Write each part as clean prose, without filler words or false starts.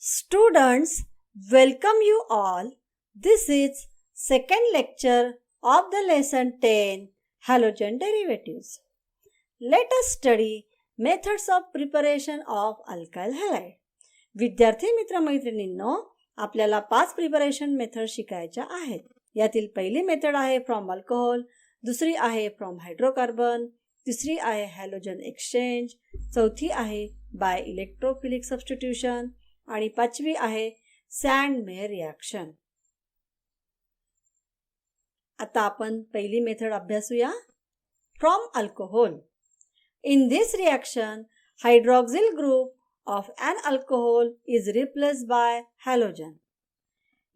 Students, welcome you all. This is second lecture of the lesson 10 halogen derivatives. Let us study methods of preparation of alkyl halide. विद्यार्थी मित्रमैत्रिणींनो, आपल्याला 5 preparation method शिकायच्या आहेत. यातील पहिली method आहे from alcohol, दुसरी आहे फ्रॉम हायड्रोकार्बन, तिसरी आहे हॅलोजन एक्सचेंज, चौथी आहे बाय इलेक्ट्रोफिलिक सबस्टिट्यूशन आणि पाचवी आहे सँड मेयर रिॲक्शन. आता आपण पहिली मेथड अभ्यासूया. From alcohol. In this reaction hydroxyl group of an alcohol is replaced by halogen.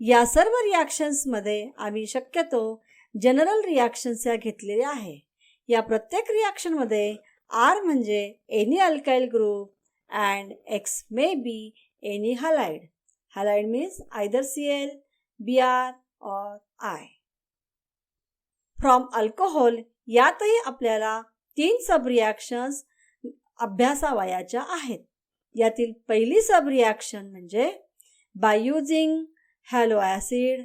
या सर्व रिॲक्शन्स मध्ये आम्ही शक्यतो जनरल रिॲक्शन्स या घेतलेल्या आहे. या प्रत्येक रिॲक्शन मध्ये R म्हणजे any alkyl group and X may be any halide. Halide means either Cl, Br or I. From alcohol यातही आपल्याला 3 सब रिॲक्शन्स अभ्यासावयाच्या आहेत. यातील पहिली सब रिॲक्शन म्हणजे बाय युजिंग हॅलो ॲसिड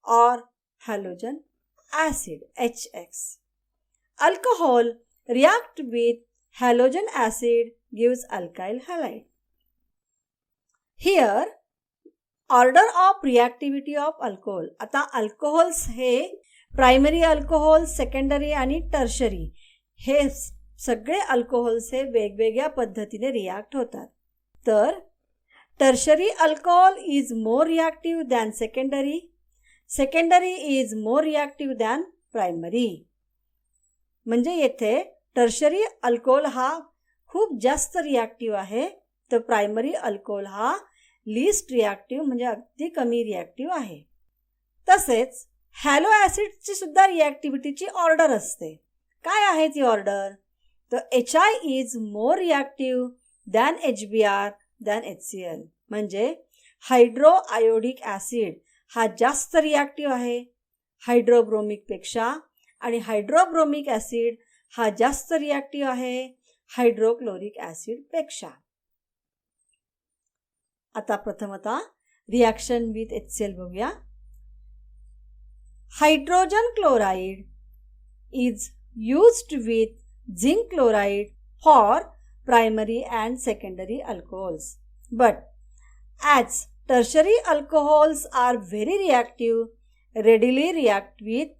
और halogen acid HX. Alcohol react with halogen acid gives alkyl halide. Here order of reactivity of alcohol. आता alcohols हे primary alcohol, secondary आणि टर्शरी हे सगळे अल्कोहोल्स हे वेगवेगळ्या पद्धतीने रिॲक्ट होतात. तर tertiary alcohol is more reactive than secondary, secondary is more reactive than primary. म्हणजे येथे टर्शरी अल्कोहोल हा खूप जास्त रिॲक्टिव्ह आहे, तर प्रायमरी अल्कोहोल हा लीस्ट रिॲक्टिव्ह म्हणजे अगदी कमी रिॲक्टिव्ह आहे. तसेच हॅलो ॲसिडची सुद्धा रिॲक्टिव्हिटीची ऑर्डर असते. काय आहे ती ऑर्डर? तर HI is more reactive than HBr than HCl. म्हणजे हायड्रो आयोडिक ॲसिड हा जास्त रिॲक्टिव्ह आहे हायड्रोब्रोमिकपेक्षा, आणि हायड्रोब्रोमिक ॲसिड हा जास्त रिॲक्टिव्ह आहे हायड्रोक्लोरिक ॲसिडपेक्षा. आता प्रथमतः रिॲक्शन विथ HCl बघूया. Hydrogen chloride is used with zinc chloride for primary and secondary alcohols. But as tertiary alcohols are very reactive, readily react with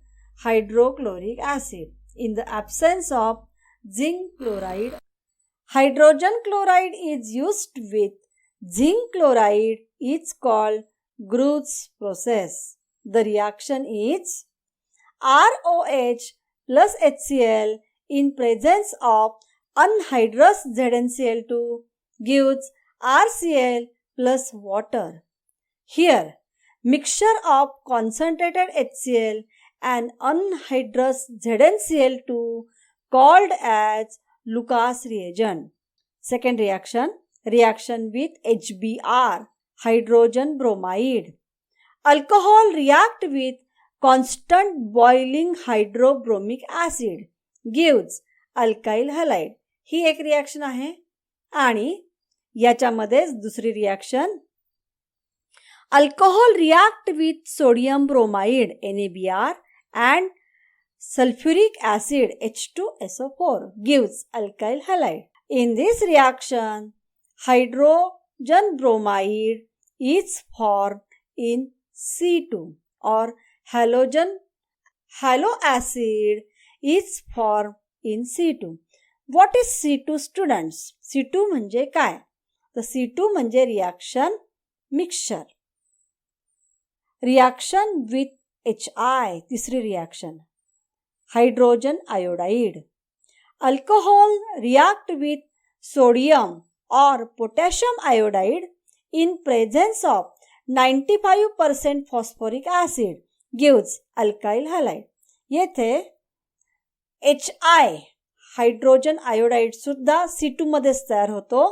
hydrochloric acid. In the absence of zinc chloride, hydrogen chloride is used with zinc chloride. It's called Grutz's process. The reaction is ROH plus HCl in presence of anhydrous ZnCl2 gives RCl plus water. Here, mixture of concentrated HCl and anhydrous ZnCl2 called as Lucas reagent. Second reaction, reaction with HBr, hydrogen bromide. Alcohol react with constant boiling hydrobromic acid gives alkyl halide. ही एक reaction आहे. आणि याच्यामध्येच दुसरी reaction, alcohol react with sodium bromide NaBr and sulfuric acid H2SO4 gives alkyl halide. In this reaction, hydrogen bromide is formed in C2 or halo acid is formed in C2. What is C2 students? C2 म्हणजे काय? तर C2 म्हणजे reaction mixture. Reaction with HI, तिसरी reaction, hydrogen iodide. Alcohol react with sodium और potassium iodide in presence of 95% phosphoric acid gives alkyl halide. येथे HI hydrogen iodide सुद्धा C2 मध्येच तयार होतो.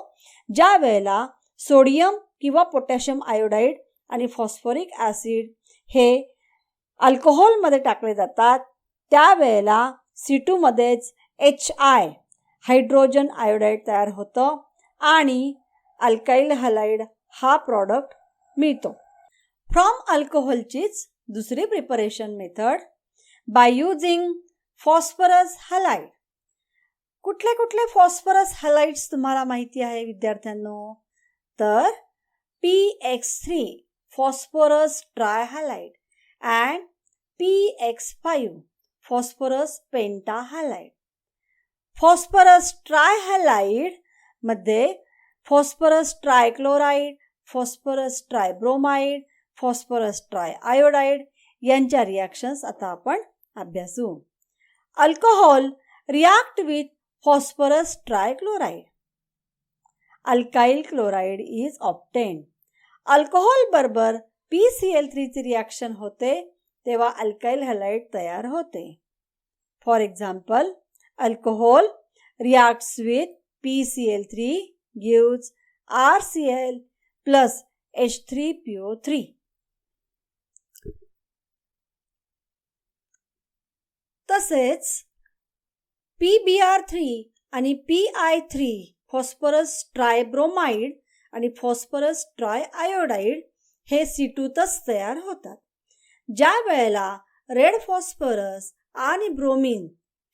ज्या वेळेला सोडियम किंवा पोटॅशियम आयोडाइड आणि फॉस्फोरिक ॲसिड हे अल्कोहोलमध्ये टाकले जातात, त्यावेळेला C2 मध्येच HI हायड्रोजन आयोडाइड तयार होतं आणि अल्काईल हलाइड हा प्रॉडक्ट मिळतो. फ्रॉम अल्कोहोलचीच दुसरी preparation method by using phosphorus halide. कुठले कुठले फॉस्फरस हलाइड्स तुम्हाला माहिती आहे विद्यार्थ्यांनो? तर PX3 phosphorus trihalide and PX5 phosphorus pentahalide. Phosphorus trihalide मध्ये phosphorus trichloride, phosphorus tribromide, phosphorus triiodide यांच्या रिॲक्शन्स आता आपण अभ्यासू. Alcohol react with phosphorus trichloride. Alkyl chloride is obtained. Alcohol बरोबर PCl3 ची रिॲक्शन होते तेव्हा अल्काईल हलाइड तयार होते. For example, alcohol reacts with PCl3 gives RCl plus H3PO3. तसेच PBr3 आणि PI3 फॉस्फरस ट्रायब्रोमाइड आणि फॉस्फरस ट्रायआयोडाइड हे C2तच तयार होतात. ज्या वेळेला रेड फॉस्फरस आणि ब्रोमीन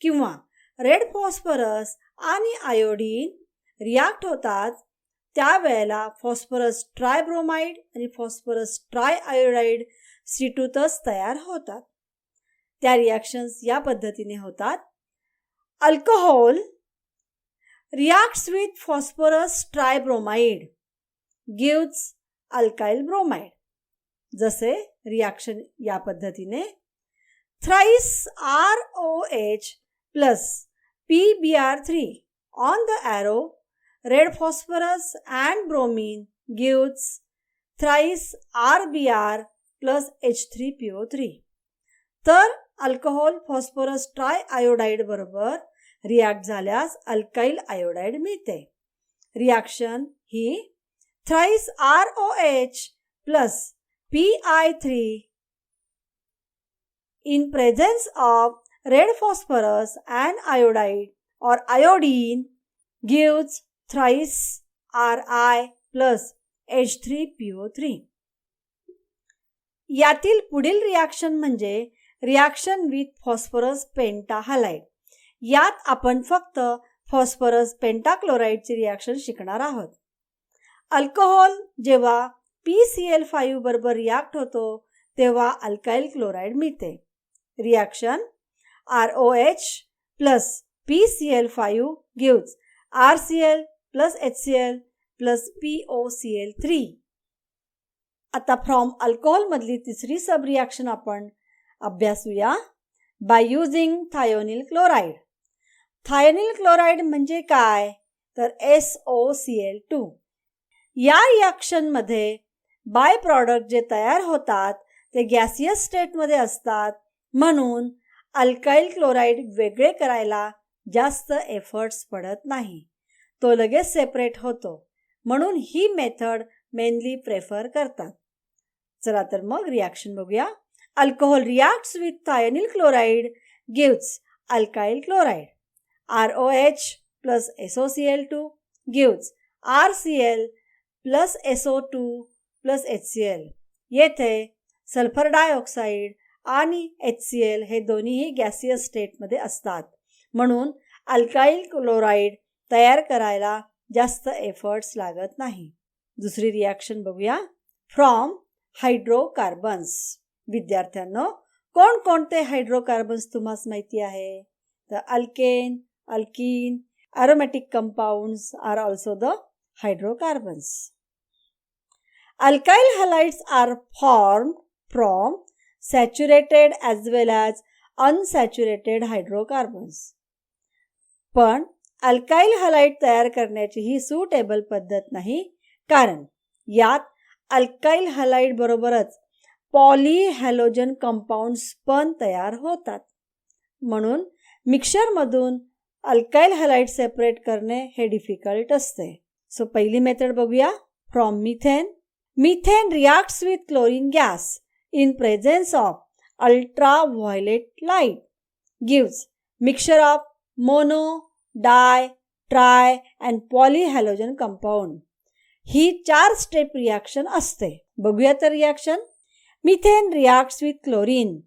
किंवा रेड फॉस्फरस आणि आयोडीन रिॲक्ट होतात त्यावेळेला फॉस्फरस ट्रायब्रोमाइड आणि फॉस्फरस ट्रायआयोडाइड C2तच तयार होतात. त्या रिॲक्शन्स या पद्धतीने होतात. Alcohol reacts with phosphorus tribromide gives alkyl bromide. जसे रिॲक्शन या पद्धतीने thrice ROH plus PBr3 on the arrow red phosphorus and bromine gives thrice RBr plus H3PO3. तर अल्कोहोल फॉस्फरस ट्रायआयोडाइड बरोबर रिॲक्ट झाल्यास अल्काईल आयोडाइड मिळते. Reaction he thrice ROH plus PI3 in presence of red phosphorus and iodide or iodine gives thrice Ri plus H3PO3. यातील पुढील reaction म्हणजे reaction with phosphorus पेंटाहलाइड. यात आपण फक्त फॉस्फरस पेंटाक्लोराइडची रिॲक्शन शिकणार आहोत. अल्कोहोल जेव्हा PCl5 बरोबर रिॲक्ट होतो तेव्हा अल्काईल क्लोराइड मिळते. Reaction ROH plus PCl5 gives RCl plus HCl plus POCl3. आता फ्रॉम अल्कोहोल मधली तिसरी सब रिॲक्शन आपण अभ्यासूया by using thionyl chloride. Thionyl chloride म्हणजे काय? तर SOCl2. या रिॲक्शनमध्ये बाय प्रॉडक्ट जे तयार होतात ते गॅसियस स्टेटमध्ये असतात, म्हणून अल्काईल क्लोराइड वेगळे करायला जास्त एफर्ट्स पडत नाही, तो लगेच सेपरेट होतो, म्हणून ही मेथड मेनली प्रेफर करतात. चला तर मग रिॲक्शन बघूया. Alcohol reacts with thionyl chloride gives alkyl chloride. ROH plus SOCl2 gives RCl plus SO2 plus HCl. येथे सल्फर डायऑक्साईड आणि HCl हे दोन्हीही गॅसियस स्टेटमध्ये असतात, म्हणून अल्काईल क्लोराइड तयार करायला जास्त एफर्ट्स लागत नाही. दुसरी रिॲक्शन बघूया. From hydrocarbons. विद्यार्थ्यांनो, कोणकोणते हायड्रोकार्बन्स तुम्हाला माहिती आहे? तर alkane, alkene, aromatic compounds are also the hydrocarbons. Alkyl halides are formed from saturated as well as unsaturated hydrocarbons. पण अल्काईल हलाइड तयार करण्याची ही सुटेबल पद्धत नाही, कारण यात अल्काईल हलाइड बरोबरच पॉलीहॅलोजन कंपाऊंड्स पण तयार होतात, म्हणून मिक्सरमधून अल्काईल हलाइड सेपरेट करणे हे डिफिकल्ट असते. सो पहिली मेथड बघूया. From methane. Methane reacts with chlorine gas in presence of ultraviolet light gives mixture of mono, di, tri and polyhalogen compound. ही 4 स्टेप रिॲक्शन असते. बघूया तर reaction. Methane reacts with chlorine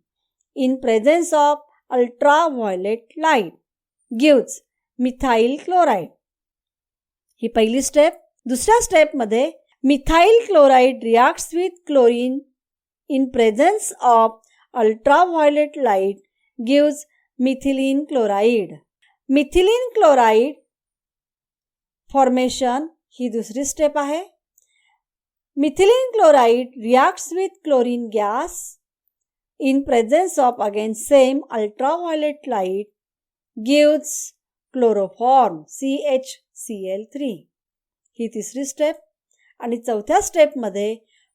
in presence of ultraviolet light gives methyl chloride. ही पहिली step. दुसऱ्या स्टेपमध्ये methyl chloride reacts with chlorine in presence of ultraviolet light gives methylene chloride. Methylene chloride formation ही दुसरी step आहे. Methylene chloride reacts with chlorine gas in presence of again same ultraviolet light gives chloroform CHCl3. ही तिसरी step. आणि चौथ्या स्टेपमध्ये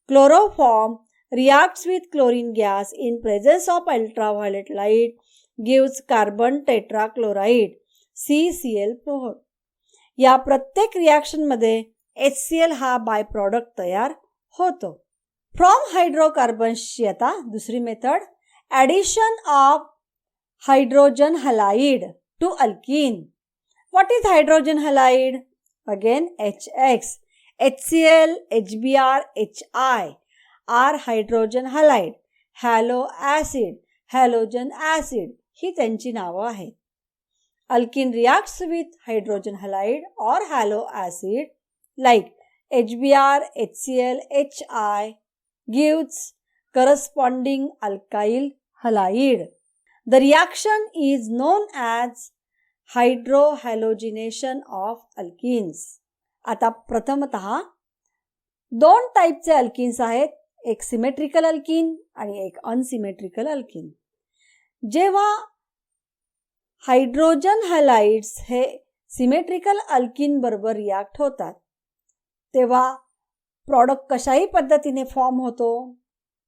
chloroform reacts with chlorine gas in presence of ultraviolet light gives carbon tetrachloride CCl4. या प्रत्येक रिॲक्शनमध्ये HCl हा by product तयार होतो. फ्रॉम हायड्रोकार्बन्सची आता दुसरी method. Addition of hydrogen halide to alkene. What is hydrogen halide? Again HX. HCl, HBr, HI are hydrogen halide. Halo acid, halogen acid ही त्यांची नावं आहेत. Alkene reacts with hydrogen halide or halo acid like HBr, HCl, HI gives corresponding alkyl halide. The reaction is known as hydrohalogenation of alkenes. आता प्रथमतः 2 टाईपचे alkynes आहेत. एक symmetrical alkyne आणि एक अनसिमेट्रिकल अल्कीन. जेव्हा हायड्रोजन हलाइड्स हे symmetrical alkyne बरोबर रिॲक्ट होतात तेव्हा प्रॉडक्ट कशाही पद्धतीने फॉर्म होतो,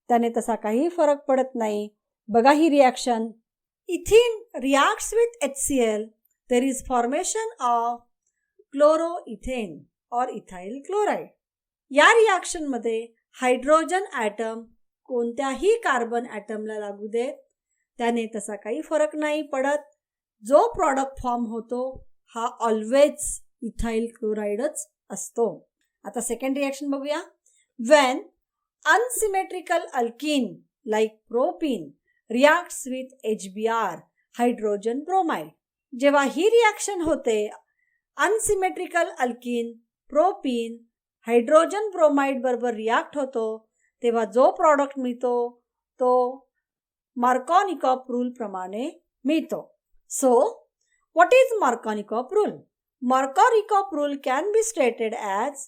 त्याने तसा काही फरक पडत नाही. बघा ही reaction. Ethene reacts with HCl. There is formation of chloroethane और इथाइल क्लोराईड. या रिॲक्शनमध्ये हायड्रोजन ॲटम कोणत्याही कार्बन ॲटमला लागू देत, त्याने तसा काही फरक नाही पडत. जो प्रॉडक्ट फॉर्म होतो हा ऑलवेज इथाइल क्लोराईडच असतो. आता सेकंड रिॲक्शन बघूया. When unsymmetrical alkyne like propene reacts with HBr hydrogen bromide. जेव्हा ही रिॲक्शन होते unsymmetrical alkyne propene hydrogen bromide बरोबर रिॲक्ट होतो तेव्हा जो प्रॉडक्ट मिळतो तो मार्कोनिकॉफ रूल प्रमाणे मिळतो. So, what is Markovnikov rule? Markovnikov rule can be stated as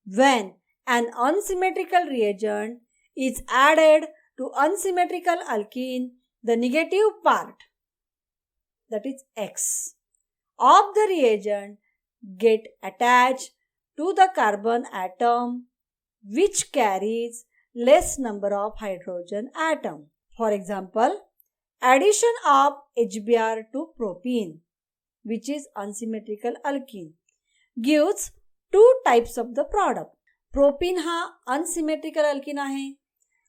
when an unsymmetrical reagent is added to unsymmetrical alkene, the negative part, that is X, of the reagent get attached to the carbon atom which carries less number of hydrogen atom. For example, addition of HBr to propene, which is unsymmetrical alkene, gives 2 types of the product. Propene हा unsymmetrical alkene आहे.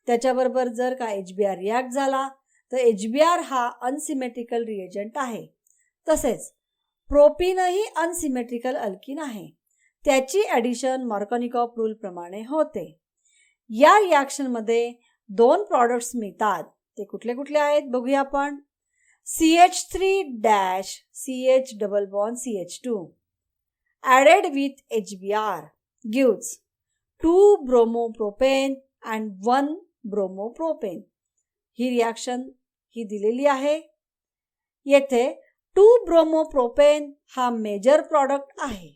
त्याच्याबरोबर जर का HBr react झाला तर HBr हा unsymmetrical reagent आहे. तसेच प्रोपीनही unsymmetrical alkene आहे. त्याची ॲडिशन मार्कोनिकॉफ रूल प्रमाणे होते. या रिॲक्शनमध्ये 2 प्रॉडक्ट्स मिळतात. ते कुठले कुठले आहेत बघूया आपण. CH3- CH double bond CH2 added with HBr gives 2 bromopropane and 1 bromopropane. ही रिॲक्शन ही दिलेली आहे. येथे 2 bromopropane हा मेजर प्रॉडक्ट आहे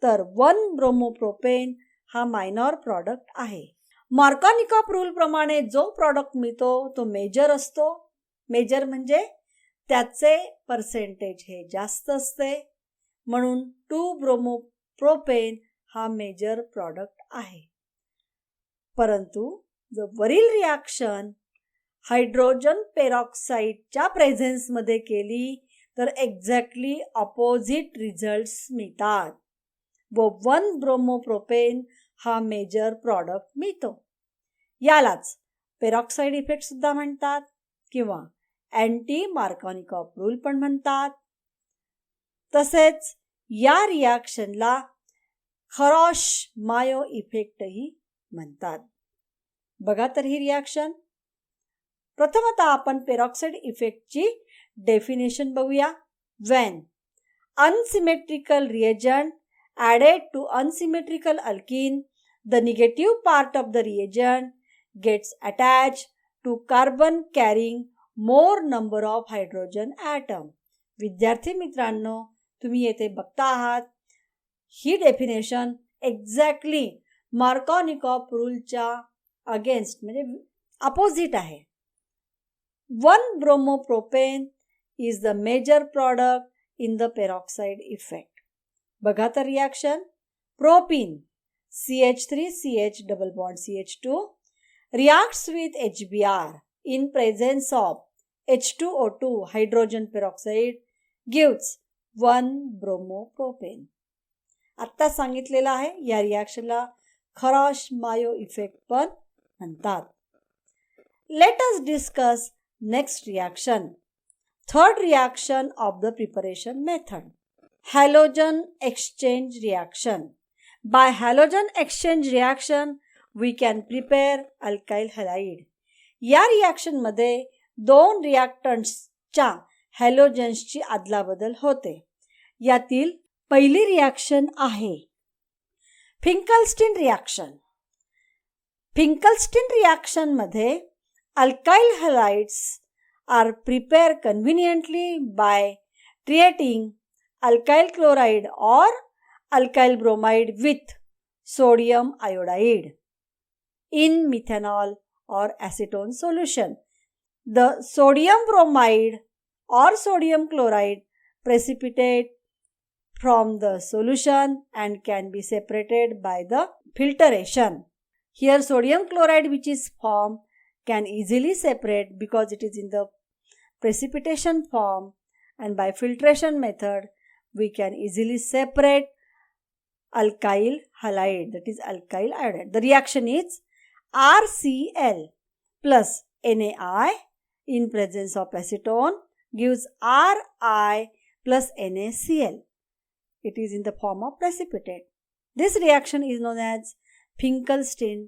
तर 1 bromopropane हा मायनॉर प्रॉडक्ट आहे. मार्कोनिकॉफ रूल प्रमाणे जो प्रॉडक्ट मिळतो तो मेजर असतो. मेजर म्हणजे त्याचे पर्सेंटेज हे जास्त असते म्हणून 2 ब्रोमोप्रोपेन हा मेजर प्रॉडक्ट आहे. परंतु जर वरील रिॲक्शन हायड्रोजन पेरॉक्साईडच्या प्रेझेन्समध्ये केली तर एक्झॅक्टली ऑपोजिट रिझल्ट्स मिळतात व 1 ब्रोमोप्रोपेन हा मेजर प्रॉडक्ट मिळतो. यालाच पेरॉक्साईड इफेक्ट सुद्धा म्हणतात किंवा अँटी मार्कोनिकॉफ रूल पण म्हणतात. तसेच या रिॲक्शनला खरॉश मायो इफेक्टही म्हणतात. बघा तर ही रिॲक्शन. प्रथमतः आपण पेरॉक्साईड इफेक्टची डेफिनेशन बघूया. When unsymmetrical reagent added to unsymmetrical alkene, the negative part of the reagent gets attached to carbon carrying more number of hydrogen atom. विद्यार्थी मित्रांनो, तुम्ही येथे बघता आहात ही डेफिनेशन एक्झॅक्टली मार्कोनिकॉफ रूलच्या अगेन्स्ट म्हणजे अपोजिट आहे. 1-bromopropane is the major product in the peroxide effect. बघा तर reaction. Propene CH3CH double bond CH2 reacts with HBr in presence of H2O2 hydrogen peroxide gives 1-bromopropane. आत्ता सांगितलेलं आहे या रिॲक्शनला खरॉश मायो effect पण म्हणतात. Let us discuss next reaction. Third reaction of the preparation method. Halogen exchange reaction. By halogen exchange reaction, we can prepare alkyl halide. या reaction मध्ये दोन रिॲक्टंट्सच्या हॅलोजन्सची अदलाबदल होते. यातील पहिली रिॲक्शन आहे फिंकलस्टीन रिॲक्शन. फिंकलस्टीन रिॲक्शन मध्ये alkyl halides are prepared conveniently by treating alkyl chloride or alkyl bromide with sodium iodide in methanol or acetone solution. The sodium bromide or sodium chloride precipitate from the solution and can be separated by the filtration. Here sodium chloride which is formed can easily separate because it is in the precipitation form, and by filtration method we can easily separate alkyl halide, that is alkyl iodide. The reaction is RCl plus NaI in presence of acetone gives Ri plus NaCl. It is in the form of precipitate. This reaction is known as Finkelstein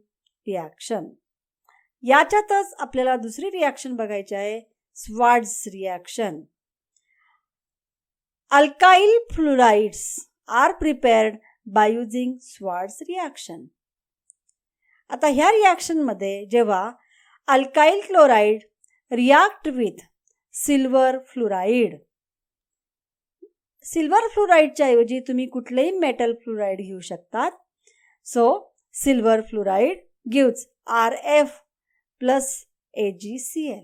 reaction. याच्यातच आपल्याला दुसरी reaction बघायची आहे, Swarts reaction. Alkyl fluorides are prepared by using Swarts reaction. आता ह्या reaction मध्ये जेव्हा alkyl chloride react with silver fluoride, silver फ्लोराइडच्या ऐवजी तुम्ही कुठलेही मेटल फ्लोराइड घेऊ शकतात. So silver fluoride gives RF plus AgCl.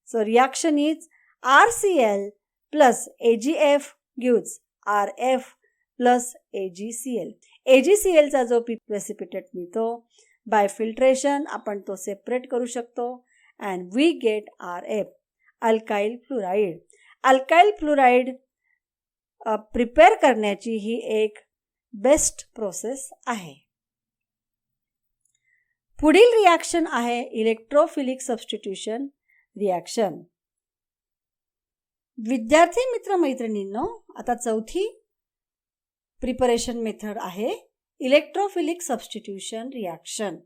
So reaction is RCl plus AgF gives RF plus AgCl. AgCl चा जो precipitate मिळतो by filtration आपण तो सेपरेट करू शकतो and we get RF, alkyl fluoride. Alkyl fluoride prepare करण्याची ही एक best process आहे. पुढील रिॲक्शन आहे इलेक्ट्रोफिलिक सबस्टिट्यूशन रिॲक्शन. विद्यार्थी मित्रमैत्रिणींनो, आता चौथी प्रिपरेशन मेथड आहे electrophilic substitution reaction.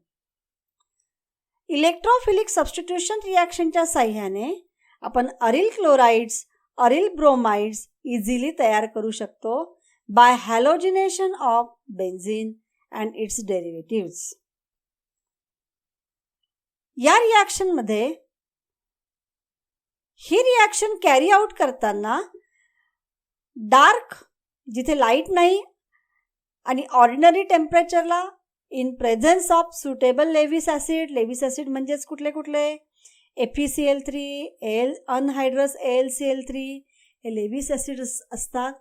Electrophilic substitution रिॲक्शनच्या साहाय्याने आपण aryl chlorides, aryl bromides easily तयार करू शकतो by halogenation of benzene and its derivatives. या रिॲक्शन मध्ये ही रिॲक्शन कॅरी आउट करताना डार्क जिथे लाईट नाही आणि ऑर्डिनरी टेम्परेचरला in presence of suitable Lewis acid, Lewis acid म्हणजेच कुठले कुठले FeCl3, अनहायड्रस AlCl3 हे लेविस ॲसिड असतात.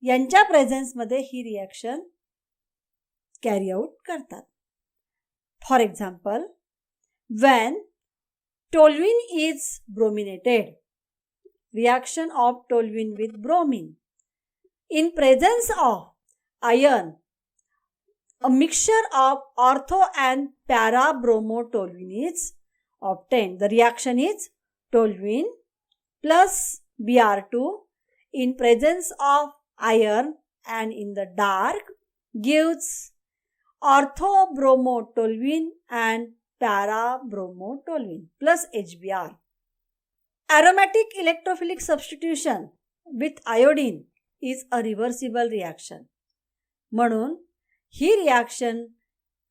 यांच्या प्रेझन्समध्ये ही रिॲक्शन कॅरी आउट करतात. For example, when toluene is brominated, reaction of toluene with bromine in presence of iron, a mixture of ortho and para bromotoluene is obtained. The reaction is toluene plus Br2 in presence of iron and in the dark gives orthobromotoluene and parabromotoluene plus HBr. Aromatic electrophilic substitution with iodine is a reversible reaction. म्हणून ही reaction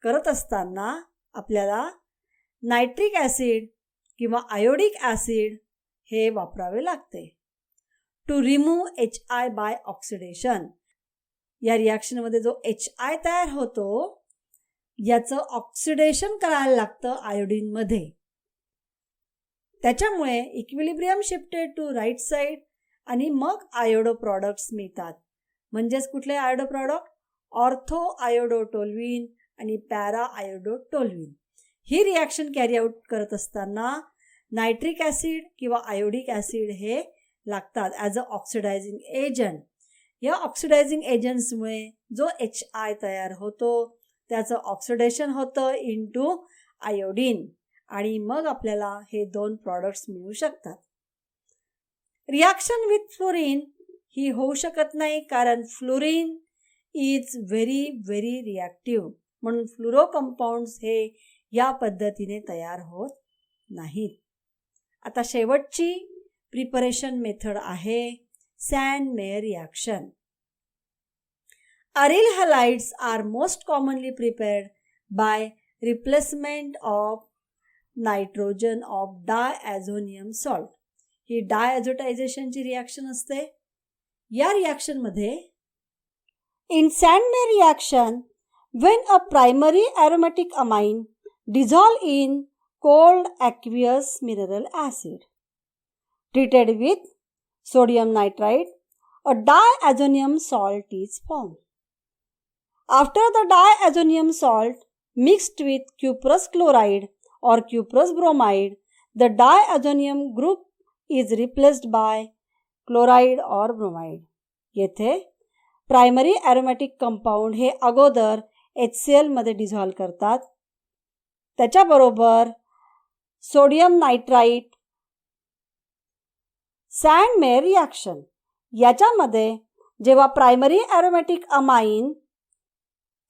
करत असताना आपल्याला nitric acid किंवा iodic acid हे वापरावे लागते to remove HI by oxidation. या रिॲक्शनमध्ये जो HI तयार होतो याचं ऑक्सिडेशन करायला लागतं आयोडीनमध्ये. त्याच्यामुळे equilibrium shifted to right side आणि मग आयोडो प्रॉडक्ट्स मिळतात. म्हणजेच कुठले आयोडो प्रॉडक्ट? ऑर्थो आयोडोटोल्विन आणि पॅरा आयोडोटोल्विन. ही रिॲक्शन कॅरी आउट करत असताना नायट्रिक ॲसिड किंवा आयोडिक ॲसिड हे लागतात ॲज अ ऑक्सिडायझिंग एजंट. या ऑक्सिडायझिंग एजंट्समुळे जो HI तयार होतो त्याचं ऑक्सिडेशन होतं इनटू आयोडीन आणि मग आपल्याला हे दोन प्रॉडक्ट्स मिळू शकतात. रिॲक्शन विथ फ्लोरीन ही होऊ शकत नाही कारण fluorine is very very reactive. म्हणून फ्लोरो कंपाऊंड्स हे या पद्धतीने तयार होत नाहीत. आता शेवटची प्रिपरेशन मेथड आहे Sandmeyer reaction. Aryl halides are most commonly prepared by replacement of nitrogen of diazonium salt. ही डायॲझोटायझेशनची रिॲक्शन असते. या रिॲक्शनमध्ये in Sandmeyer reaction when a primary aromatic amine dissolve in cold aqueous mineral acid treated with sodium nitrite, a diazonium salt is formed. After the diazonium salt mixed with cuprous chloride or cuprous bromide, the diazonium group is replaced by chloride or bromide. येथे primary aromatic compound हे अगोदर HCl मध्ये dissolve करतात. त्याच्याबरोबर sodium नायट्राईट San mayor reaction याच्यामध्ये जेव्हा primary aromatic amine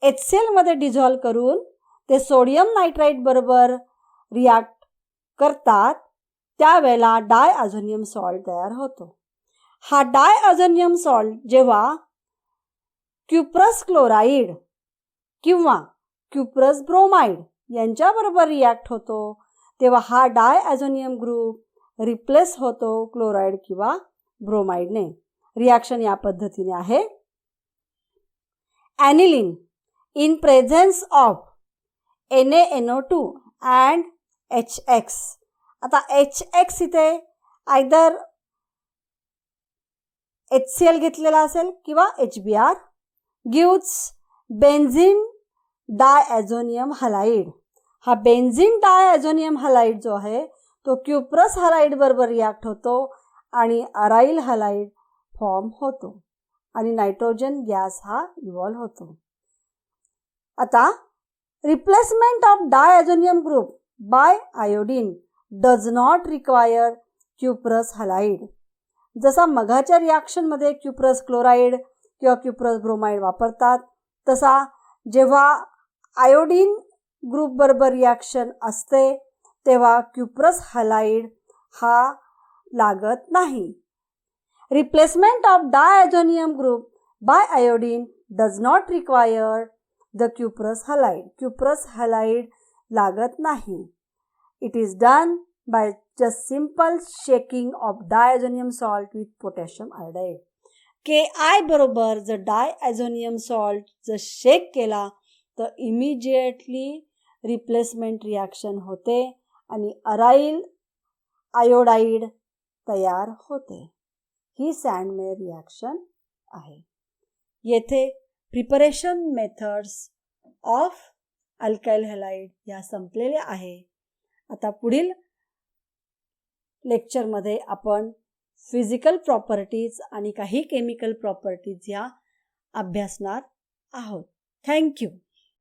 HCl मध्ये dissolve करून ते सोडियम नायट्राईट बरोबर रिॲक्ट करतात त्यावेळेला डायॲझोनियम सॉल्ट तयार होतो. हा डायॲझोनियम सॉल्ट जेव्हा क्युप्रस क्लोराईड किंवा क्युप्रस ब्रोमाइड यांच्याबरोबर रिॲक्ट होतो तेव्हा हा डायॲझोनियम ग्रुप रिप्लेस होतो क्लोराईड किंवा ब्रोमाइडने. रिॲक्शन या पद्धतीने आहे. Aniline in presence of NaNO2 and HX. आता HX इथे आयदर HCl घेतलेला असेल किंवा HBr gives benzene diazonium halide. हा बेन्झीन डायॲझोनियम हलाइड जो आहे तो क्युप्रस हलाइड बरोबर रिॲक्ट होतो आणि अराइल हलाइड फॉर्म होतो आणि नायट्रोजन गॅस हा इव्हॉल्व होतो. आता replacement of diazonium group by iodine does not require cuprous halide. जसा मगाच्या रिॲक्शनमध्ये क्युप्रस क्लोराईड किंवा क्युप्रस ब्रोमाइड वापरतात तसा जेव्हा आयोडीन ग्रुप बरोबर रिॲक्शन असते तेव्हा क्युप्रस हलाइड हा लागत नाही. Replacement of diazonium group by iodine does not require the cuprous halide. Cuprous halide लागत नाही. It is done by just simple shaking of diazonium salt with potassium iodide. Ki बरोबर जर डायॲझोनियम salt जर शेक केला तर इमिजिएटली रिप्लेसमेंट रिॲक्शन होते आणि aryl iodide तयार होते. ही सॅन मेयर रिॲक्शन आहे. येथे preparation methods of alkyl halide या संपलेल्या आहे. आता पुढील लेक्चरमध्ये आपण फिजिकल प्रॉपर्टीज आणि काही केमिकल प्रॉपर्टीज या अभ्यासणार आहोत. थँक्यू.